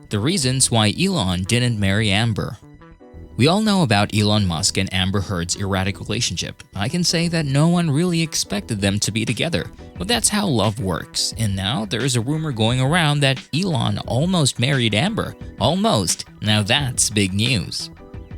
The reasons why Elon didn't marry Amber. We all know about Elon Musk and Amber Heard's erratic relationship. I can say that no one really expected them to be together, but that's how love works. And now there is a rumor going around that Elon almost married Amber. Almost. Now that's big news.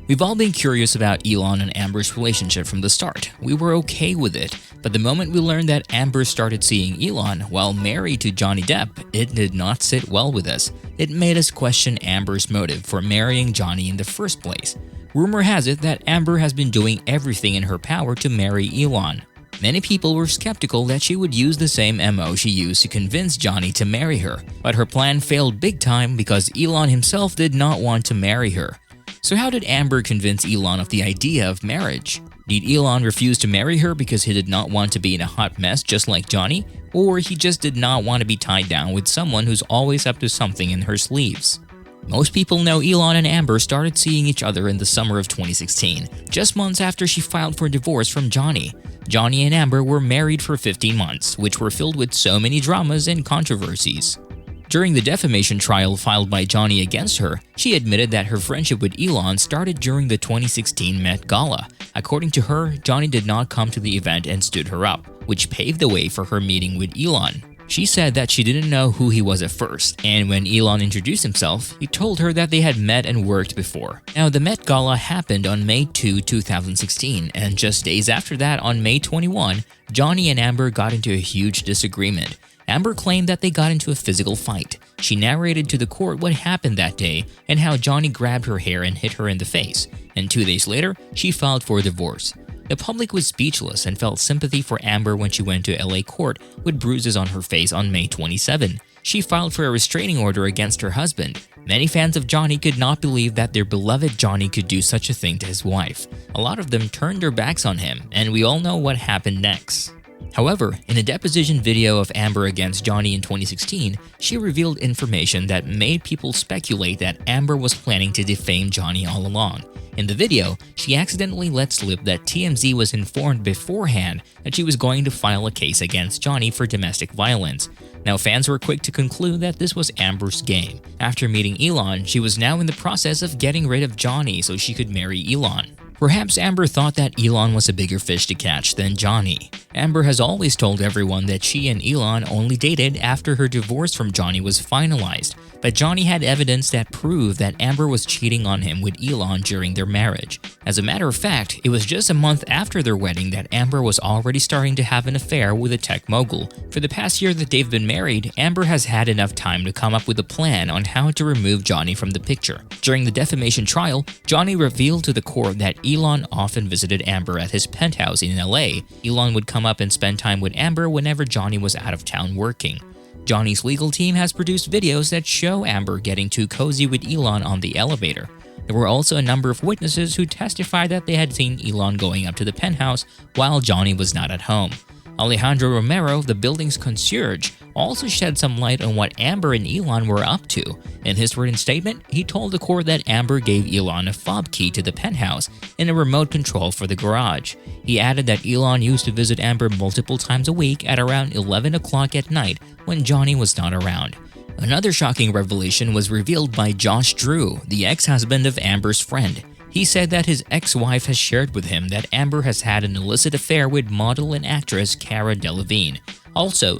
We've all been curious about Elon and Amber's relationship from the start. We were okay with it, but the moment we learned that Amber started seeing Elon while married to Johnny Depp, it did not sit well with us. It made us question Amber's motive for marrying Johnny in the first place. Rumor has it that Amber has been doing everything in her power to marry Elon. Many people were skeptical that she would use the same MO she used to convince Johnny to marry her, but her plan failed big time because Elon himself did not want to marry her. So how did Amber convince Elon of the idea of marriage? Did Elon refuse to marry her because he did not want to be in a hot mess just like Johnny? Or he just did not want to be tied down with someone who's always up to something in her sleeves? Most people know Elon and Amber started seeing each other in the summer of 2016, just months after she filed for divorce from Johnny. Johnny and Amber were married for 15 months, which were filled with so many dramas and controversies. During the defamation trial filed by Johnny against her, she admitted that her friendship with Elon started during the 2016 Met Gala. According to her, Johnny did not come to the event and stood her up, which paved the way for her meeting with Elon. She said that she didn't know who he was at first, and when Elon introduced himself, he told her that they had met and worked before. Now, the Met Gala happened on May 2, 2016, and just days after that, on May 21, Johnny and Amber got into a huge disagreement. Amber claimed that they got into a physical fight. She narrated to the court what happened that day and how Johnny grabbed her hair and hit her in the face, and 2 days later, she filed for divorce. The public was speechless and felt sympathy for Amber when she went to LA court with bruises on her face on May 27. She filed for a restraining order against her husband. Many fans of Johnny could not believe that their beloved Johnny could do such a thing to his wife. A lot of them turned their backs on him, and we all know what happened next. However, in a deposition video of Amber against Johnny in 2016, she revealed information that made people speculate that Amber was planning to defame Johnny all along. In the video, she accidentally let slip that TMZ was informed beforehand that she was going to file a case against Johnny for domestic violence. Now, fans were quick to conclude that this was Amber's game. After meeting Elon, she was now in the process of getting rid of Johnny so she could marry Elon. Perhaps Amber thought that Elon was a bigger fish to catch than Johnny. Amber has always told everyone that she and Elon only dated after her divorce from Johnny was finalized, but Johnny had evidence that proved that Amber was cheating on him with Elon during their marriage. As a matter of fact, it was just a month after their wedding that Amber was already starting to have an affair with a tech mogul. For the past year that they've been married, Amber has had enough time to come up with a plan on how to remove Johnny from the picture. During the defamation trial, Johnny revealed to the court that Elon often visited Amber at his penthouse in LA. Elon would come up and spend time with Amber whenever Johnny was out of town working. Johnny's legal team has produced videos that show Amber getting too cozy with Elon on the elevator. There were also a number of witnesses who testified that they had seen Elon going up to the penthouse while Johnny was not at home. Alejandro Romero, the building's concierge, also shed some light on what Amber and Elon were up to. In his written statement, he told the court that Amber gave Elon a fob key to the penthouse and a remote control for the garage. He added that Elon used to visit Amber multiple times a week at around 11 o'clock at night when Johnny was not around. Another shocking revelation was revealed by Josh Drew, the ex-husband of Amber's friend. He said that his ex-wife has shared with him that Amber has had an illicit affair with model and actress Cara Delevingne. Also,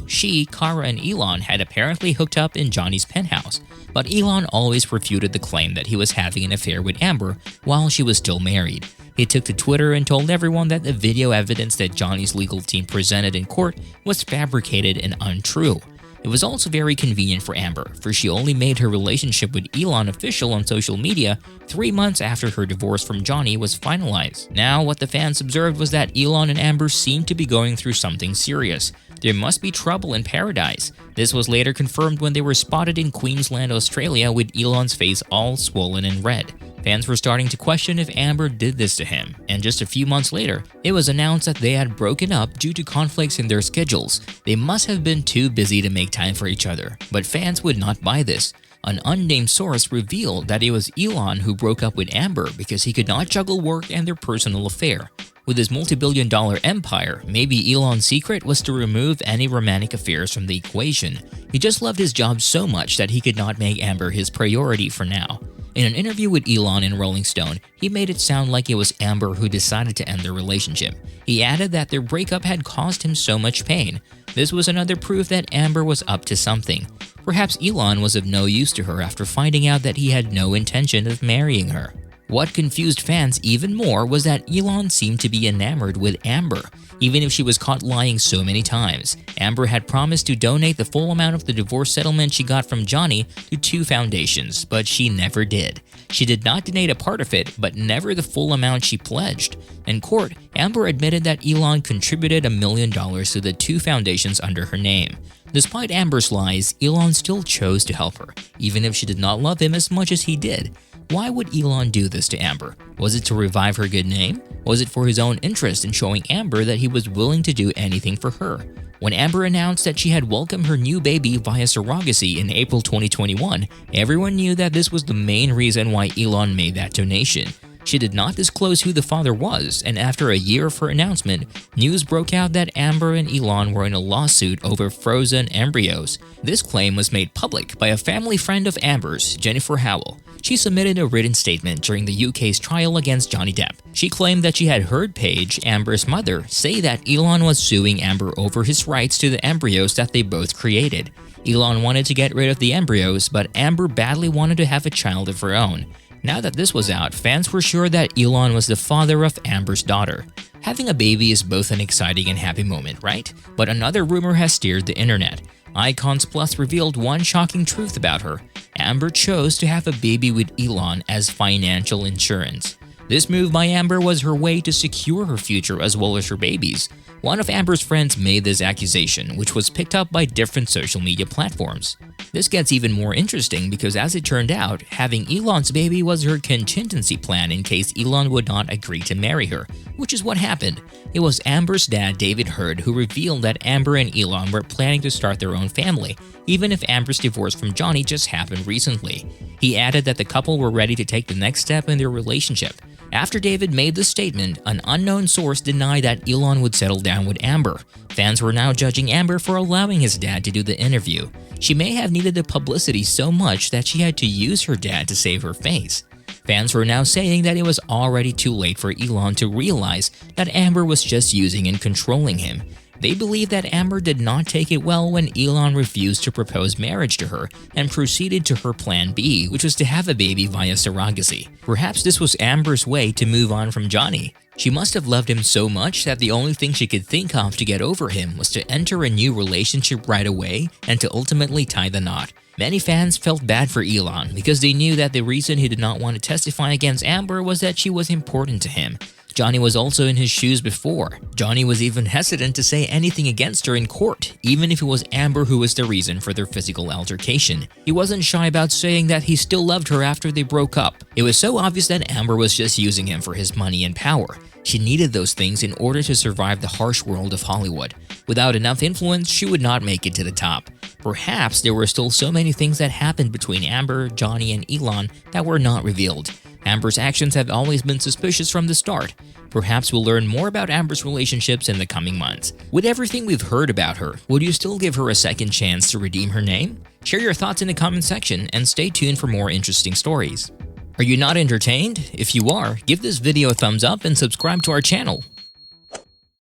Cara and Elon had apparently hooked up in Johnny's penthouse, but Elon always refuted the claim that he was having an affair with Amber while she was still married. He took to Twitter and told everyone that the video evidence that Johnny's legal team presented in court was fabricated and untrue. It was also very convenient for Amber, for she only made her relationship with Elon official on social media 3 months after her divorce from Johnny was finalized. Now, what the fans observed was that Elon and Amber seemed to be going through something serious. There must be trouble in paradise. This was later confirmed when they were spotted in Queensland, Australia with Elon's face all swollen and red. Fans were starting to question if Amber did this to him, and just a few months later, it was announced that they had broken up due to conflicts in their schedules. They must have been too busy to make time for each other, but fans would not buy this. An unnamed source revealed that it was Elon who broke up with Amber because he could not juggle work and their personal affair. With his multi-billion-dollar empire, maybe Elon's secret was to remove any romantic affairs from the equation. He just loved his job so much that he could not make Amber his priority for now. In an interview with Elon in Rolling Stone, he made it sound like it was Amber who decided to end their relationship. He added that their breakup had caused him so much pain. This was another proof that Amber was up to something. Perhaps Elon was of no use to her after finding out that he had no intention of marrying her. What confused fans even more was that Elon seemed to be enamored with Amber, even if she was caught lying so many times. Amber had promised to donate the full amount of the divorce settlement she got from Johnny to 2 foundations, but she never did. She did not donate a part of it, but never the full amount she pledged. In court, Amber admitted that Elon contributed $1 million to the 2 foundations under her name. Despite Amber's lies, Elon still chose to help her, even if she did not love him as much as he did. Why would Elon do this to Amber? Was it to revive her good name? Was it for his own interest in showing Amber that he was willing to do anything for her? When Amber announced that she had welcomed her new baby via surrogacy in April 2021, everyone knew that this was the main reason why Elon made that donation. She did not disclose who the father was, and after a year of her announcement, news broke out that Amber and Elon were in a lawsuit over frozen embryos. This claim was made public by a family friend of Amber's, Jennifer Howell. She submitted a written statement during the UK's trial against Johnny Depp. She claimed that she had heard Paige, Amber's mother, say that Elon was suing Amber over his rights to the embryos that they both created. Elon wanted to get rid of the embryos, but Amber badly wanted to have a child of her own. Now that this was out, fans were sure that Elon was the father of Amber's daughter. Having a baby is both an exciting and happy moment, right? But another rumor has steered the internet. Icons Plus revealed one shocking truth about her. Amber chose to have a baby with Elon as financial insurance. This move by Amber was her way to secure her future as well as her babies. One of Amber's friends made this accusation, which was picked up by different social media platforms. This gets even more interesting because, as it turned out, having Elon's baby was her contingency plan in case Elon would not agree to marry her, which is what happened. It was Amber's dad, David Hurd, who revealed that Amber and Elon were planning to start their own family, even if Amber's divorce from Johnny just happened recently. He added that the couple were ready to take the next step in their relationship. After David made the statement, an unknown source denied that Elon would settle down with Amber. Fans were now judging Amber for allowing his dad to do the interview. She may have needed the publicity so much that she had to use her dad to save her face. Fans were now saying that it was already too late for Elon to realize that Amber was just using and controlling him. They believe that Amber did not take it well when Elon refused to propose marriage to her and proceeded to her plan B, which was to have a baby via surrogacy. Perhaps this was Amber's way to move on from Johnny. She must have loved him so much that the only thing she could think of to get over him was to enter a new relationship right away and to ultimately tie the knot. Many fans felt bad for Elon because they knew that the reason he did not want to testify against Amber was that she was important to him. Johnny was also in his shoes before. Johnny was even hesitant to say anything against her in court, even if it was Amber who was the reason for their physical altercation. He wasn't shy about saying that he still loved her after they broke up. It was so obvious that Amber was just using him for his money and power. She needed those things in order to survive the harsh world of Hollywood. Without enough influence, she would not make it to the top. Perhaps there were still so many things that happened between Amber, Johnny, and Elon that were not revealed. Amber's actions have always been suspicious from the start. Perhaps we'll learn more about Amber's relationships in the coming months. With everything we've heard about her, would you still give her a second chance to redeem her name? Share your thoughts in the comment section and stay tuned for more interesting stories. Are you not entertained? If you are, give this video a thumbs up and subscribe to our channel.